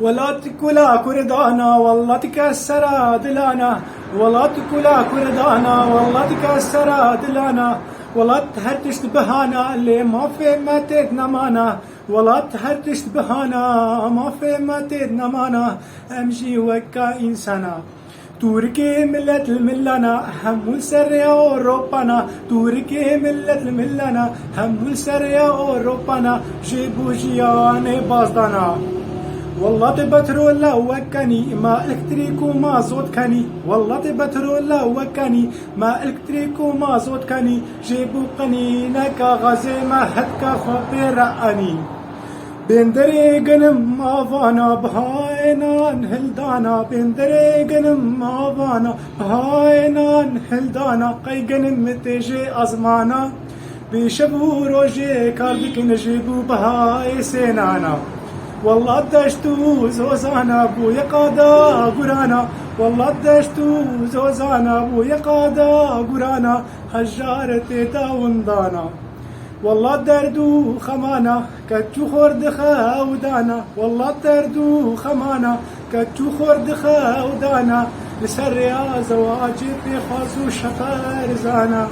ولا تكلا كردانا والله تكسر دلانا، ولا تكلا كردانا والله تكسر دلانا، ولا تهرتش بهانا اللي ما في متتنا مانا، ولا تهرتش بهانا ما في متتنا مانا، امشي وكا انسانا. توركي ملة الملنا هم السر يا أوروبانا، توركي ملة الملنا هم السر يا أوروبانا، جيبوا جياني بازدانا. والله تبترول لا وكاني ما الكتريك وما زود كاني، والله تبترول لا وكاني ما الكتريك وما زود كاني، جيبوا قنينك غازي ما هدك خبير اني. بندريقن مافانا بهاينان هلدانا، بندريقن مافانا بهاينان هلدانا، قيقن متجي ازمانا بيشبو روجي كاردك نجيبو بهاي سينانا. والله دشتو زوزانا بويا قادا قرانا، والله دشتو زوزانا بويا قادا قرانا، هجارتي داوندانا. والله دردو خمانا كتشو خورد خاودانا، والله دردو خمانا كتشو خورد خاودانا، لسر يا زواجي في خاصو شفار زانا.